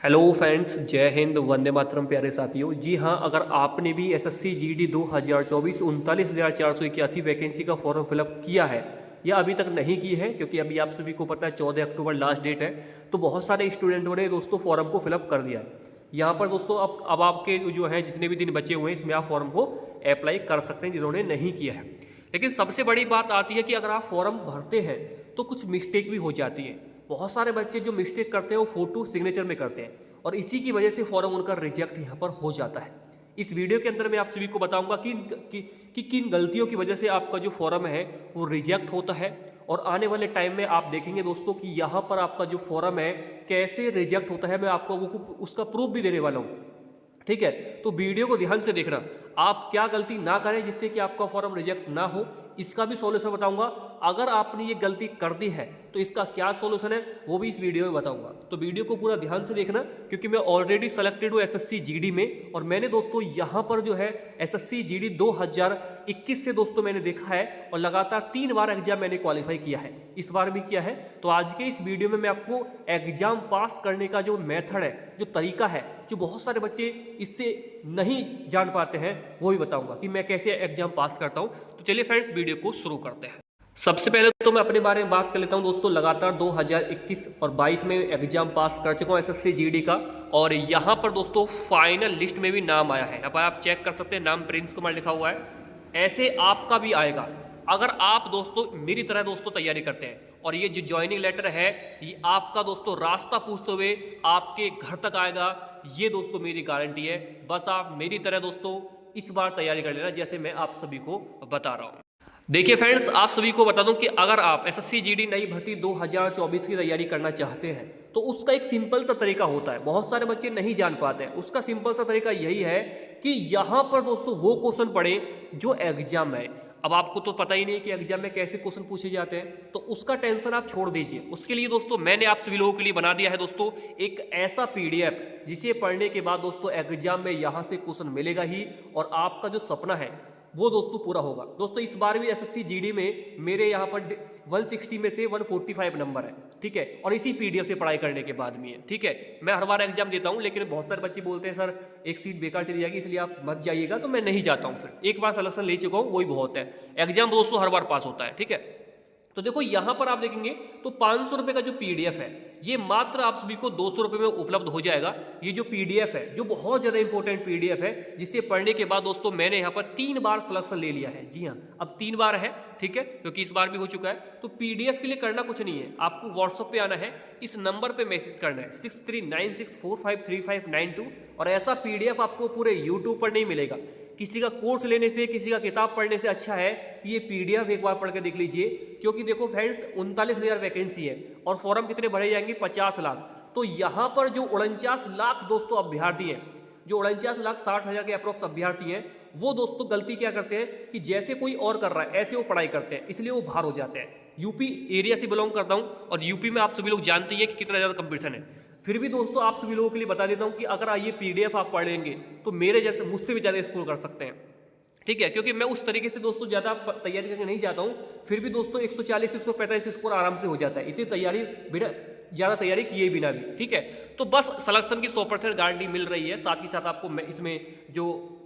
Hello friends, जय हिंद, वंदे मातरम प्यारे साथियों। जी हाँ, अगर आपने भी एसएससी जीडी 2024 39,481 वैकेंसी का फॉर्म फिलअप किया है या अभी तक नहीं की है, क्योंकि अभी आप सभी को पता है 14 अक्टूबर लास्ट डेट है, तो बहुत सारे स्टूडेंटों ने दोस्तों फॉर्म को फिलअप कर दिया है। यहाँ पर दोस्तों अब आपके जो है जितने भी दिन बचे हुए हैं इसमें आप फॉर्म को अप्लाई कर सकते हैं जिन्होंने नहीं किया है। लेकिन सबसे बड़ी बात आती है कि अगर आप फॉर्म भरते हैं तो कुछ मिस्टेक भी हो जाती है। बहुत सारे बच्चे जो मिस्टेक करते हैं वो फोटो सिग्नेचर में करते हैं और इसी की वजह से फॉर्म उनका रिजेक्ट यहाँ पर हो जाता है। इस वीडियो के अंदर मैं आप सभी को बताऊंगा कि किन गलतियों की वजह से आपका जो फॉर्म है वो रिजेक्ट होता है, और आने वाले टाइम में आप देखेंगे दोस्तों कि यहाँ पर आपका जो फॉर्म है कैसे रिजेक्ट होता है। मैं आपको वो उसका प्रूफ भी देने वाला हूँ, ठीक है। तो वीडियो को ध्यान से देखना, आप क्या गलती ना करें जिससे कि आपका फॉर्म रिजेक्ट ना हो, इसका भी सॉल्यूशन बताऊंगा। अगर आपने ये गलती कर दी है तो इसका क्या सॉल्यूशन है वो भी इस वीडियो में बताऊंगा। तो वीडियो को पूरा ध्यान से देखना, क्योंकि मैं ऑलरेडी सेलेक्टेड हूँ एसएससी जीडी में, और मैंने दोस्तों यहाँ पर जो है एसएससी जीडी 2021 से दोस्तों मैंने देखा है और लगातार 3 बार एग्जाम मैंने क्वालिफाई किया है, इस बार भी किया है। तो आज के इस वीडियो में मैं आपको एग्जाम पास करने का जो मेथड है, जो तरीका है, जो बहुत सारे बच्चे इससे नहीं जान पाते हैं, वो भी बताऊंगा कि मैं कैसे एग्जाम पास करता हूं। तो चलिए फ्रेंड्स, वीडियो को शुरू करते हैं। सबसे पहले तो मैं अपने बारे में बात कर लेता हूं दोस्तों। लगातार 2021 और 22 में एग्जाम पास कर चुका हूं एसएससी जीडी का, और यहां पर दोस्तों फाइनल लिस्ट में भी नाम आया है। यहाँ पर आप चेक कर सकते हैं, नाम प्रिंस कुमार लिखा हुआ है। ऐसे आपका भी आएगा अगर आप दोस्तों मेरी तरह दोस्तों तैयारी करते हैं। और ये जो ज्वाइनिंग लेटर है ये आपका दोस्तों रास्ता पूछते हुए आपके घर तक आएगा, ये दोस्तों मेरी गारंटी है। बस आप मेरी तरह दोस्तों इस बार तैयारी कर लेना जैसे मैं आप सभी को बता रहा हूं। देखिए फ्रेंड्स, आप सभी को बता दूं कि अगर आप एसएससी जीडी नई भर्ती 2024 की तैयारी करना चाहते हैं तो उसका एक सिंपल सा तरीका होता है, बहुत सारे बच्चे नहीं जान पाते हैं। उसका सिंपल सा तरीका यही है कि यहां पर दोस्तों वो क्वेश्चन पढ़े जो एग्जाम में। अब आपको तो पता ही नहीं कि एग्जाम में कैसे क्वेश्चन पूछे जाते हैं, तो उसका टेंशन आप छोड़ दीजिए। उसके लिए दोस्तों मैंने आप सभी लोगों के लिए बना दिया है दोस्तों एक ऐसा पीडीएफ जिसे पढ़ने के बाद दोस्तों एग्जाम में यहां से क्वेश्चन मिलेगा ही, और आपका जो सपना है वो दोस्तों पूरा होगा। दोस्तों इस बार भी एसएससी जीडी में मेरे यहाँ पर 160 में से 145 नंबर है, ठीक है, और इसी पीडीएफ से पढ़ाई करने के बाद में है, ठीक है। मैं हर बार एग्जाम देता हूँ, लेकिन बहुत सारे बच्चे बोलते हैं सर एक सीट बेकार चली जाएगी इसलिए आप मत जाइएगा, तो मैं नहीं जाता हूँ। फिर एक बार सिलेक्शन ले चुका हूँ वही बहुत है। एग्जाम दोस्तों हर बार पास होता है, ठीक है। तो देखो यहां पर आप देखेंगे तो 500 रुपए का जो पीडीएफ है ये मात्र आप सभी को 200 रुपए में उपलब्ध हो जाएगा। ये जो पीडीएफ है जो बहुत ज्यादा इंपॉर्टेंट पीडीएफ है, जिसे पढ़ने के बाद दोस्तों मैंने यहाँ पर 3 बार सिलेक्शन ले लिया है। जी हाँ, अब 3 बार है, ठीक है, क्योंकि इस बार भी हो चुका है। तो पीडीएफ के लिए करना कुछ नहीं है, आपको व्हाट्सएप पे आना है, इस नंबर पे मैसेज करना है 6396453592, और ऐसा पीडीएफ आपको पूरे यूट्यूब पर नहीं मिलेगा। किसी का कोर्स लेने से, किसी का किताब पढ़ने से अच्छा है कि ये पीडीएफ एक बार पढ़ के देख लीजिए। क्योंकि देखो फ्रेंड्स 39,000 वैकेंसी है और फॉर्म कितने भरे जाएंगे, 50 लाख। तो यहाँ पर जो 49 लाख दोस्तों अभ्यर्थी हैं, जो 49,60,000 के अप्रोक्स अभ्यर्थी हैं, वो दोस्तों गलती क्या करते हैं कि जैसे कोई और कर रहा है ऐसे वो पढ़ाई करते हैं, इसलिए वो बाहर हो जाते हैं। यूपी एरिया से बिलोंग करता हूँ और यूपी में आप सभी लोग जानते हैं कि कितना ज़्यादा कंपटीशन है। फिर भी दोस्तों आप सभी लोगों के लिए बता देता हूं कि अगर ये पीडीएफ आप पढ़ लेंगे तो मेरे जैसे मुझसे भी ज़्यादा स्कोर कर सकते हैं, ठीक है। क्योंकि मैं उस तरीके से दोस्तों ज़्यादा तैयारी करके नहीं जाता हूं, फिर भी दोस्तों 140 145 स्कोर आराम से हो जाता है, इतनी तैयारी बिना ज़्यादा तैयारी किए बिना भी, ठीक है। तो बस सिलेक्शन की 100% गारंटी मिल रही है। साथ ही साथ आपको इसमें जो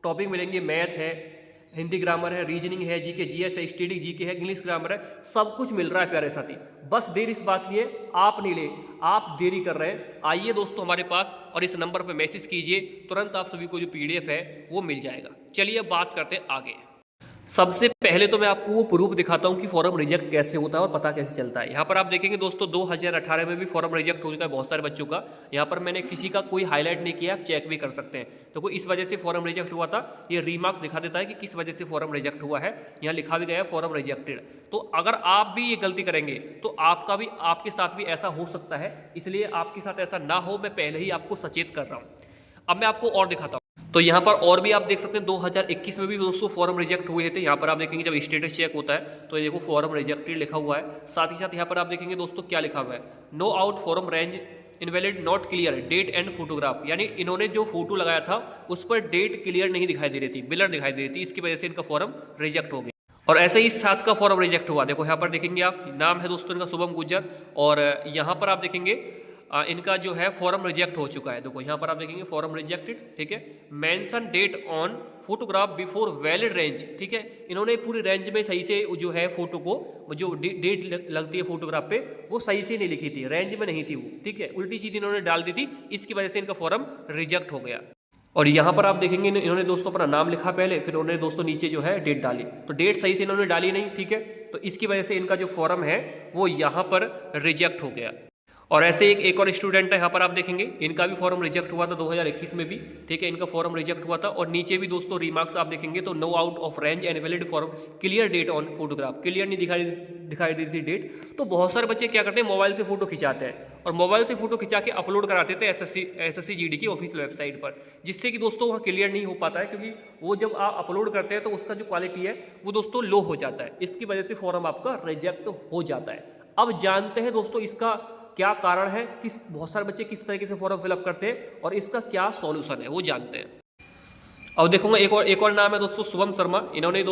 टॉपिक मिलेंगे, मैथ है, हिंदी ग्रामर है, रीजनिंग है, जीके जीएस है, स्टैटिक जीके है, इंग्लिश ग्रामर है, सब कुछ मिल रहा है प्यारे साथी। बस देर इस बात की है, आप नहीं ले, आप देरी कर रहे हैं। आइए दोस्तों हमारे पास और इस नंबर पर मैसेज कीजिए, तुरंत आप सभी को जो पीडीएफ है वो मिल जाएगा। चलिए अब बात करते हैं आगे। सबसे पहले तो मैं आपको वो प्रूफ दिखाता हूँ कि फॉर्म रिजेक्ट कैसे होता है और पता कैसे चलता है। यहाँ पर आप देखेंगे दोस्तों 2018 में भी फॉर्म रिजेक्ट हो चुका है बहुत सारे बच्चों का। यहाँ पर मैंने किसी का कोई हाईलाइट नहीं किया, आप चेक भी कर सकते हैं। तो कोई इस वजह से फॉर्म रिजेक्ट हुआ था, ये रीमार्क्स दिखा देता है कि किस वजह से फॉर्म रिजेक्ट हुआ है। यहाँ लिखा भी गया है फॉर्म रिजेक्टेड। तो अगर आप भी ये गलती करेंगे तो आपके साथ भी ऐसा हो सकता है, इसलिए आपके साथ ऐसा ना हो मैं पहले ही आपको सचेत कर रहा हूँ। अब मैं आपको और दिखाता हूँ। तो यहाँ पर और भी आप देख सकते हैं 2021 में भी दोस्तों फॉर्म रिजेक्ट हुए थे। यहाँ पर आप देखेंगे जब स्टेटस चेक होता है तो ये देखो फॉर्म रिजेक्टेड लिखा हुआ है। साथ ही साथ यहाँ पर आप देखेंगे दोस्तों क्या लिखा हुआ है, no out form range invalid not clear date and photograph. यानी इन्होंने जो फोटो लगाया था उस पर डेट क्लियर नहीं दिखाई दे रही थी, ब्लर दिखाई दे रही थी, इसकी वजह से इनका फॉर्म रिजेक्ट हो गया। और ऐसे ही 7 का फॉर्म रिजेक्ट हुआ। देखो यहाँ पर देखेंगे आप, नाम है दोस्तों इनका शुभम गुज्जर, और यहाँ पर आप देखेंगे इनका जो है फॉर्म रिजेक्ट हो चुका है। देखो यहाँ पर आप देखेंगे फॉर्म रिजेक्टेड, ठीक है। Mention date on photograph before valid range, ठीक है। इन्होंने पूरी रेंज में सही से जो है फोटो को जो डेट लगती है फोटोग्राफ पे वो सही से नहीं लिखी थी, रेंज में नहीं थी वो, ठीक है। उल्टी चीज इन्होंने डाल दी थी, इसकी वजह से इनका फॉर्म रिजेक्ट हो गया। और यहाँ पर आप देखेंगे इन्होंने दोस्तों अपना नाम लिखा पहले, फिर उन्होंने दोस्तों नीचे जो है डेट डाली, तो डेट सही से इन्होंने डाली नहीं, ठीक है। तो इसकी वजह से इनका जो फॉर्म है वो यहाँ पर रिजेक्ट हो गया। और ऐसे एक और स्टूडेंट है, यहाँ पर आप देखेंगे इनका भी फॉर्म रिजेक्ट हुआ था 2021 में भी, ठीक है। इनका फॉर्म रिजेक्ट हुआ था। और नीचे भी दोस्तों रिमार्क्स आप देखेंगे तो no out of range and valid form, clear date on photograph, clear नहीं दिखाई दी थी डेट। तो बहुत सारे बच्चे क्या करते हैं, मोबाइल से फोटो खिंचाते हैं और मोबाइल से फोटो खिंचा के अपलोड कराते थे एसएससी जीडी की ऑफिशियल वेबसाइट पर, जिससे कि दोस्तों वहाँ क्लियर नहीं हो पाता है, क्योंकि वो जब आप अपलोड करते हैं तो उसका जो क्वालिटी है वो दोस्तों लो हो जाता है। इसकी वजह से फॉर्म आपका रिजेक्ट हो जाता है। अब जानते हैं दोस्तों इसका क्या कारण है, बहुत सारे बच्चे किस तरीके से फॉर्म फिलअप करते हैं और इसका क्या सॉल्यूशन है वो जानते हैं। अब देखूंगा एक और नाम है दोस्तों शुभम शर्मा। इन्होंने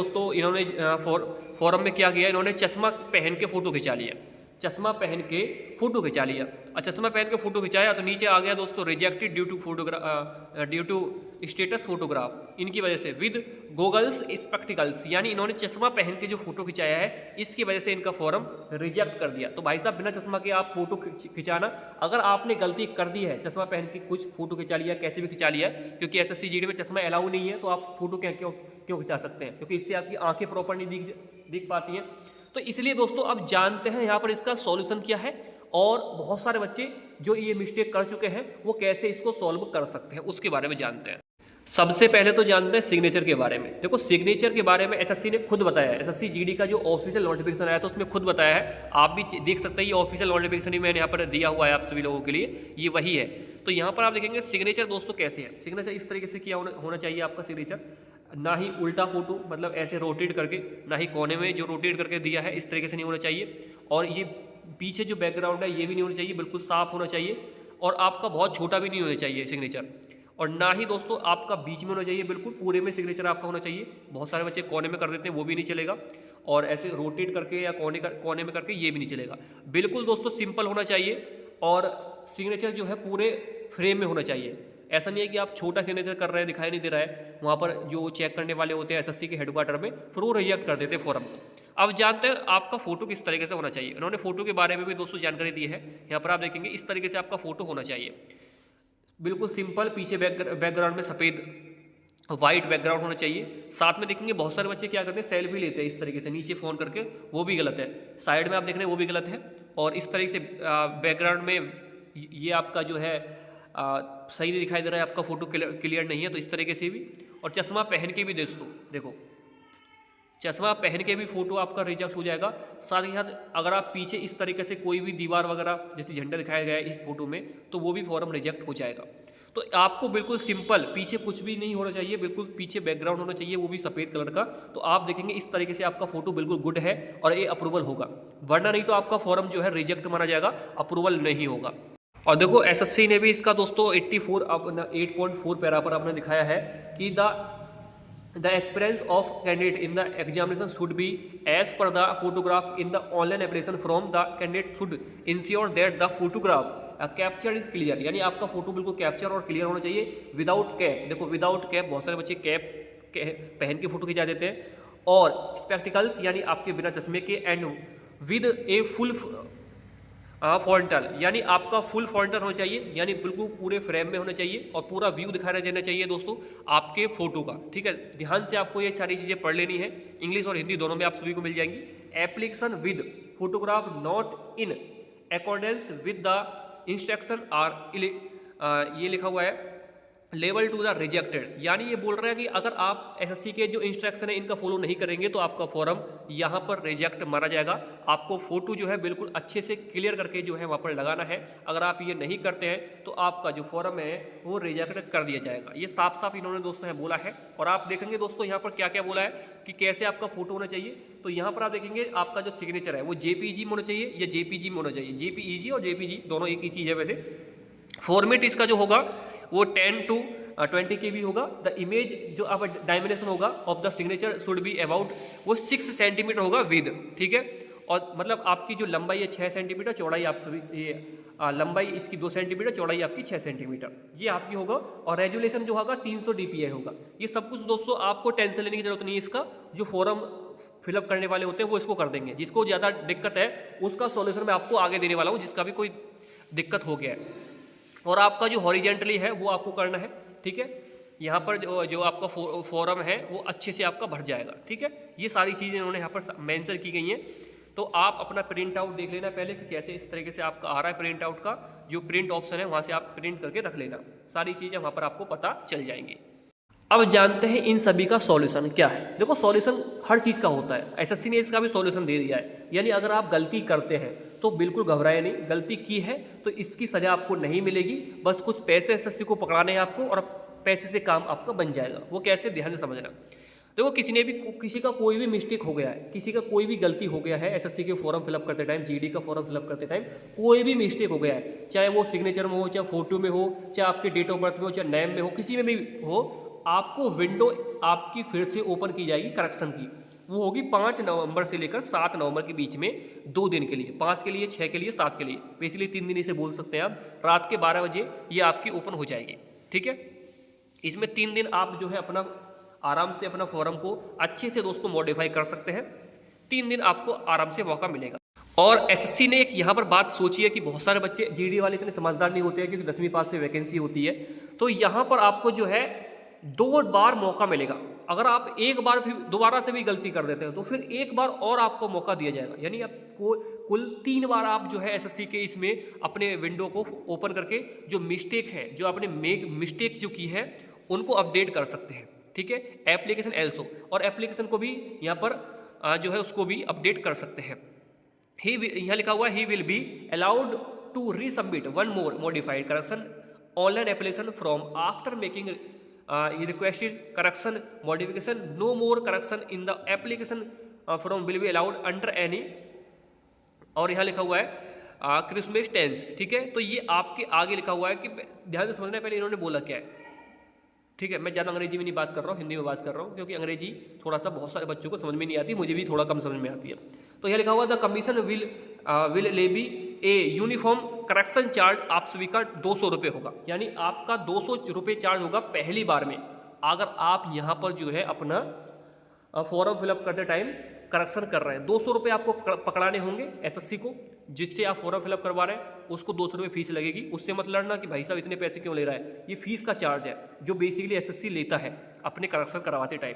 फॉरम में क्या किया, इन्होंने चश्मा पहन के फोटो खिंचा लिया, चश्मा पहन के फोटो खिंचा लिया। चश्मा पहन के फोटो खिंचाया तो नीचे आ गया दोस्तों rejected due to status photograph, इनकी वजह से विद गोगल्स स्पेक्टिकल्स, यानी इन्होंने चश्मा पहन के जो फोटो खिंचाया है इसकी वजह से इनका फॉर्म रिजेक्ट कर दिया। तो भाई साहब बिना चश्मा के आप फोटो खिंचाना, अगर आपने गलती कर दी है चश्मा पहन के कुछ फोटो खिंचा लिया, कैसे भी खिंचा लिया, क्योंकि एसएससी जीडी में चश्मा अलाउ नहीं है, तो आप फोटो क्यों खिंचा सकते हैं, क्योंकि इससे आपकी आंखें प्रॉपर नहीं दिख पाती हैं। तो इसलिए दोस्तों अब जानते हैं यहाँ पर इसका सॉल्यूशन क्या है, और बहुत सारे बच्चे जो ये मिस्टेक कर चुके हैं वो कैसे इसको सॉल्व कर सकते हैं उसके बारे में जानते हैं। सबसे पहले तो जानते हैं सिग्नेचर के बारे में। देखो सिग्नेचर के बारे में एसएससी ने खुद बताया है, एसएससी जीडी का जो ऑफिशियल नोटिफिकेशन आया था उसमें खुद बताया है, आप भी देख सकते हैं। ये ऑफिशियल नोटिफिकेशन ही मैंने यहाँ पर दिया हुआ है आप सभी लोगों के लिए, ये वही है। तो यहाँ पर आप देखेंगे सिग्नेचर दोस्तों कैसे है, सिग्नेचर इस तरीके से किया होना चाहिए आपका सिग्नेचर, ना ही उल्टा फोटो मतलब ऐसे रोटेट करके, ना ही कोने में जो रोटेट करके दिया है इस तरीके से नहीं होना चाहिए, और ये पीछे जो बैकग्राउंड है ये भी नहीं होना चाहिए, बिल्कुल साफ होना चाहिए, और आपका बहुत छोटा भी नहीं होना चाहिए सिग्नेचर, और ना ही दोस्तों आपका बीच में होना चाहिए, बिल्कुल पूरे में सिग्नेचर आपका होना चाहिए। बहुत सारे बच्चे कोने में कर देते हैं, वो भी नहीं चलेगा, और ऐसे रोटेट करके या कोने में करके ये भी नहीं चलेगा। बिल्कुल दोस्तों सिंपल होना चाहिए, और सिग्नेचर जो है पूरे फ्रेम में होना चाहिए। ऐसा नहीं है कि आप छोटा सिग्नेचर कर रहे हैं दिखाई नहीं दे रहा है, वहाँ पर जो चेक करने वाले होते हैं एसएससी के हेडक्वार्टर में, फिर वो रिजेक्ट कर देते हैं फॉर्म को। अब जानते हैं आपका फोटो किस तरीके से होना चाहिए। इन्होंने फोटो के बारे में भी दोस्तों जानकारी दी है, यहाँ पर आप देखेंगे इस तरीके से आपका फोटो होना चाहिए, बिल्कुल सिंपल, पीछे बैकग्राउंड में सफ़ेद वाइट बैकग्राउंड होना चाहिए। साथ में देखेंगे बहुत सारे बच्चे क्या करते हैं सेल्फी लेते हैं इस तरीके से नीचे फ़ोन करके, वो भी गलत है। साइड में आप देख रहे हैं वो भी गलत है, और इस तरीके से बैकग्राउंड में ये आपका जो है सही नहीं दिखाई दे रहा है, आपका फोटो क्लियर नहीं है, तो इस तरीके से भी। और चश्मा पहन के भी दोस्तों देखो, चश्मा पहन के भी फोटो आपका रिजेक्ट हो जाएगा। साथ ही साथ अगर आप पीछे इस तरीके से कोई भी दीवार वगैरह जैसे झंडा दिखाया गया है इस फोटो में, तो वो भी फॉर्म रिजेक्ट हो जाएगा। तो आपको बिल्कुल सिंपल, पीछे कुछ भी नहीं होना चाहिए, बिल्कुल पीछे बैकग्राउंड होना चाहिए, वो भी सफ़ेद कलर का। तो आप देखेंगे इस तरीके से आपका फोटो बिल्कुल गुड है और ये अप्रूवल होगा, वरना नहीं तो आपका फॉर्म जो है रिजेक्ट माना जाएगा, अप्रूवल नहीं होगा। और देखो एसएससी ने भी इसका दोस्तों 8.4 पैरा पर आपने दिखाया है कि the experience of candidate in the examination should be as per the photograph in the online application from the candidate should ensure that the photograph capture is clear, यानी आपका फोटो बिल्कुल कैप्चर और clear होना चाहिए without cap. देखो without cap, बहुत सारे बच्चे कैप पहन के फोटो खिंचा देते हैं, और स्पेक्टिकल्स यानी आपके बिना चश्मे के, and with a full frontal, यानी आपका फुल फ्रंटल होना चाहिए, यानी बिल्कुल पूरे फ्रेम में होना चाहिए और पूरा व्यू दिखाया जाना चाहिए दोस्तों आपके फोटो का। ठीक है, ध्यान से आपको ये सारी चीज़ें पढ़ लेनी है, इंग्लिश और हिंदी दोनों में आप सभी को मिल जाएंगी। Application with photograph not in accordance with the instruction are ये लिखा हुआ है लेवल टू द रिजेक्टेड, यानी ये बोल रहा है कि अगर आप एसएससी के जो इंस्ट्रक्शन है इनका फॉलो नहीं करेंगे तो आपका फॉर्म यहाँ पर रिजेक्ट माना जाएगा। आपको फोटो जो है बिल्कुल अच्छे से क्लियर करके जो है वहाँ पर लगाना है। अगर आप ये नहीं करते हैं तो आपका जो फॉर्म है वो रिजेक्ट कर दिया जाएगा। ये साफ साफ इन्होंने दोस्तों है बोला है। और आप देखेंगे दोस्तों यहाँ पर क्या क्या बोला है कि कैसे आपका फोटो होना चाहिए। तो यहाँ पर आप देखेंगे आपका जो सिग्नेचर है वो जेपीजी में होना चाहिए या जेपीजी में होना चाहिए। जेपीईजी और जेपीजी दोनों एक ही चीज़ है। वैसे फॉर्मेट इसका जो होगा वो 10 to 20 KB होगा। द इमेज जो आपका डायमेंशन होगा of the signature should be about वो 6 सेंटीमीटर होगा विद, ठीक है। और मतलब आपकी जो लंबाई है 6 सेंटीमीटर, चौड़ाई आप सभी ये लंबाई इसकी 2 सेंटीमीटर, चौड़ाई आपकी 6 सेंटीमीटर, ये आपकी होगा। और रेजुलेशन जो होगा 300 dpi होगा। ये सब कुछ दोस्तों आपको टेंशन लेने की जरूरत नहीं है। इसका जो फॉर्म फिलअप करने वाले होते हैं वो इसको कर देंगे। जिसको ज़्यादा दिक्कत है उसका सॉल्यूशन मैं आपको आगे देने वाला हूँ, जिसका भी कोई दिक्कत हो गया है। और आपका जो हॉरिजेंटली है वो आपको करना है, ठीक है। यहाँ पर जो आपका फॉर्म है वो अच्छे से आपका भर जाएगा, ठीक है। ये सारी चीज़ें इन्होंने यहाँ पर मेंशन की गई हैं। तो आप अपना प्रिंट आउट देख लेना पहले कि कैसे इस तरीके से आपका आ रहा है प्रिंट आउट का। जो प्रिंट ऑप्शन है वहाँ से आप प्रिंट करके रख लेना, सारी चीज़ें वहाँ पर आपको पता चल जाएंगी। अब जानते हैं इन सभी का सॉल्यूशन क्या है। देखो सॉल्यूशन हर चीज़ का होता है, एसएससी ने इसका भी सॉल्यूशन दे दिया है। यानी अगर आप गलती करते हैं तो बिल्कुल घबराए नहीं, गलती की है तो इसकी सज़ा आपको नहीं मिलेगी। बस कुछ पैसे एसएससी को पकड़ाने हैं आपको और पैसे से काम आपका बन जाएगा। वो कैसे, ध्यान से समझना। देखो किसी का कोई भी मिस्टेक हो गया है, किसी का कोई भी गलती हो गया है एसएससी के फॉर्म फिलअप करते टाइम, जीडी का फॉर्म फिलअप करते टाइम कोई भी मिस्टेक हो गया है, चाहे वो सिग्नेचर में हो, चाहे फोटो में हो, चाहे आपके डेट ऑफ बर्थ में हो, चाहे नेम में हो, किसी में भी हो, आपको विंडो आपकी फिर से ओपन की जाएगी करेक्शन की। वो होगी 5 नवंबर से लेकर 7 नवंबर के बीच में 2 दिन के लिए, 5 के लिए, 6 के लिए, 7 के लिए, बेसिकली 3 दिन इसे बोल सकते हैं आप। रात के 12 बजे ये आपकी ओपन हो जाएगी, ठीक है। इसमें 3 दिन आप जो है अपना आराम से अपना फॉर्म को अच्छे से दोस्तों मॉडिफाई कर सकते हैं। 3 दिन आपको आराम से मौका मिलेगा। और एसएससी ने एक यहाँ पर बात सोची है कि बहुत सारे बच्चे जीडी वाले इतने समझदार नहीं होते हैं क्योंकि 10वीं पास से वैकेंसी होती है। तो यहाँ पर आपको जो है 2 बार मौका मिलेगा। अगर आप एक बार फिर दोबारा से भी गलती कर देते हैं तो फिर एक बार और आपको मौका दिया जाएगा। यानी आपको कुल 3 बार आप जो है एसएससी के इसमें अपने विंडो को ओपन करके जो मिस्टेक है, जो आपने मिस्टेक जो की है उनको अपडेट कर सकते हैं, ठीक है। एप्लीकेशन एल्सो, और एप्लीकेशन को भी यहाँ पर जो है उसको भी अपडेट कर सकते हैं। यहाँ लिखा हुआ है he will be allowed to resubmit 1 more modified correction online application from after making requested correction modification, no more correction in the application from will be allowed under any। और यहाँ लिखा हुआ है क्रिसमस टेंस, ठीक है। तो ये आपके आगे लिखा हुआ है कि ध्यान से समझना है पहले इन्होंने बोला क्या है, ठीक है। मैं ज़्यादा अंग्रेजी में नहीं बात कर रहा हूँ, हिंदी में बात कर रहा हूँ, क्योंकि अंग्रेजी थोड़ा सा बहुत सारे बच्चों को समझ में नहीं आती, मुझे भी थोड़ा कम समझ में आती है। तो यह लिखा हुआ the commission will levy a uniform correction charge आप सभी का 200 रुपये होगा। यानी आपका 200 रुपये चार्ज होगा पहली बार में। अगर आप यहाँ पर जो है अपना फॉर्म फिलअप करते टाइम करेक्शन कर रहे हैं, 200 रुपये आपको पकड़ाने होंगे एसएससी को। जिससे आप फॉर्म फिलअप करवा रहे हैं उसको 200 रुपये फीस लगेगी। उससे मत लड़ना कि भाई साहब इतने पैसे क्यों ले रहा है, ये फीस का चार्ज है जो बेसिकली एसएससी लेता है अपने करेक्शन करवाते टाइम।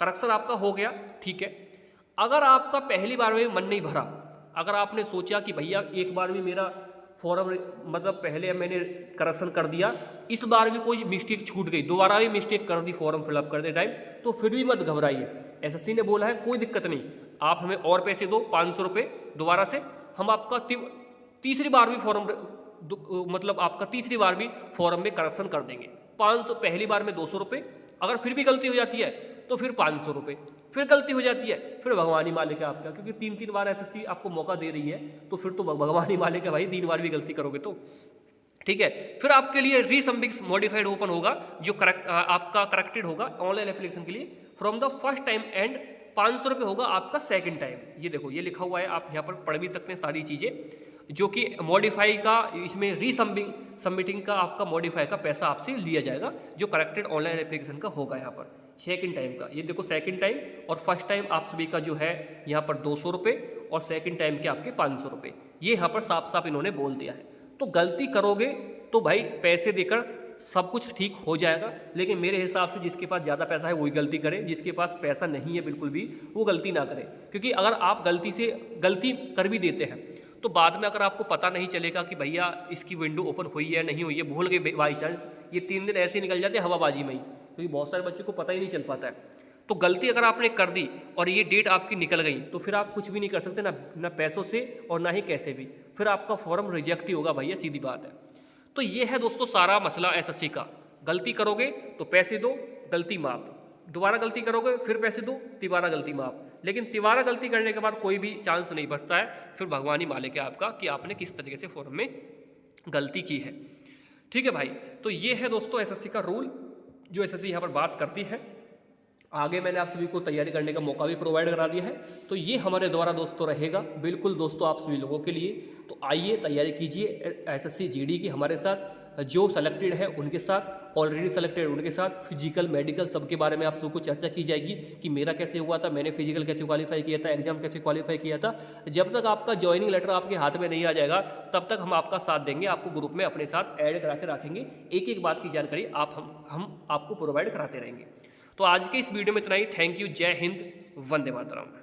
करेक्शन आपका हो गया, ठीक है। अगर आपका पहली बार में मन नहीं भरा, अगर आपने सोचा कि भैया एक बार भी मेरा फॉर्म मतलब पहले मैंने करेक्शन कर दिया, इस बार भी कोई मिस्टेक छूट गई, दोबारा भी मिस्टेक कर दी फॉर्म फिलअप करते टाइम, तो फिर भी मत घबराइए। एसएससी ने बोला है कोई दिक्कत नहीं, आप हमें और पैसे दो 500 रुपये दोबारा से, हम आपका तीसरी बार भी फॉर्म मतलब आपका तीसरी बार भी फॉर्म में करेक्शन कर देंगे। 500 पहली बार में 200 रुपये, अगर फिर भी गलती हो जाती है तो फिर 500 रुपये, फिर गलती हो जाती है फिर भगवान ही मालिक है आपका, क्योंकि 3 बार एसएससी आपको मौका दे रही है तो फिर तो भगवान ही मालिक है भाई, 3 बार भी गलती करोगे तो, ठीक है। फिर आपके लिए रीसबमिट मॉडिफाइड ओपन होगा जो आपका करेक्टेड होगा ऑनलाइन एप्लीकेशन के लिए from the first time and 500 रुपये होगा आपका सेकंड टाइम। ये देखो ये लिखा हुआ है, आप यहाँ पर पढ़ भी सकते हैं सारी चीज़ें जो कि मॉडिफाई का इसमें सबमिटिंग का आपका मॉडिफाई का पैसा आपसे लिया जाएगा जो करेक्टेड ऑनलाइन एप्लीकेशन का होगा यहाँ पर सेकंड टाइम का। ये देखो सेकंड टाइम और फर्स्ट टाइम आप सभी का जो है यहाँ पर 200 रुपये और सेकंड टाइम के आपके 500 रुपये, ये यहाँ पर साफ साफ इन्होंने बोल दिया है। तो गलती करोगे तो भाई पैसे देकर सब कुछ ठीक हो जाएगा, लेकिन मेरे हिसाब से जिसके पास ज़्यादा पैसा है वही गलती करे, जिसके पास पैसा नहीं है बिल्कुल भी वो गलती ना करे। क्योंकि अगर आप गलती कर भी देते हैं तो बाद में अगर आपको पता नहीं चलेगा कि भैया इसकी विंडो ओपन हुई है नहीं हुई है, भूल गए बाई चांस, ये 3 दिन ऐसे निकल जाते हैं हवाबाजी में ही, क्योंकि बहुत सारे बच्चों को पता ही नहीं चल पाता है। तो गलती अगर आपने कर दी और ये डेट आपकी निकल गई तो फिर आप कुछ भी नहीं कर सकते, ना पैसों से और ना ही कैसे भी, फिर आपका फॉर्म रिजेक्ट ही होगा भैया, सीधी बात है। तो ये है दोस्तों सारा मसला एसएससी का। गलती करोगे तो पैसे दो, गलती माफ, दोबारा गलती करोगे फिर पैसे दो, तिबारा गलती माफ। लेकिन तिबारा गलती करने के बाद कोई भी चांस नहीं बचता है, फिर भगवान ही मालिक है आपका कि आपने किस तरीके से फॉर्म में गलती की है, ठीक है भाई। तो ये है दोस्तों एसएससी का रूल जो एसएससी यहाँ पर बात करती है। आगे मैंने आप सभी को तैयारी करने का मौका भी प्रोवाइड करा दिया है। तो ये हमारे द्वारा दोस्तों रहेगा बिल्कुल दोस्तों आप सभी लोगों के लिए। तो आइए तैयारी कीजिए एसएससी जीडी की हमारे साथ, जो सेलेक्टेड है उनके साथ, ऑलरेडी सेलेक्टेड उनके साथ, फिजिकल मेडिकल सबके बारे में आप सबको चर्चा की जाएगी कि मेरा कैसे हुआ था, मैंने फिजिकल कैसे क्वालिफाई किया था, एग्जाम कैसे क्वालिफाई किया था। जब तक आपका ज्वाइनिंग लेटर आपके हाथ में नहीं आ जाएगा तब तक हम आपका साथ देंगे, आपको ग्रुप में अपने साथ ऐड करा के रखेंगे। एक एक बात की जानकारी हम आपको प्रोवाइड कराते रहेंगे। तो आज के इस वीडियो में इतना ही। थैंक यू, जय हिंद, वंदे मातरम।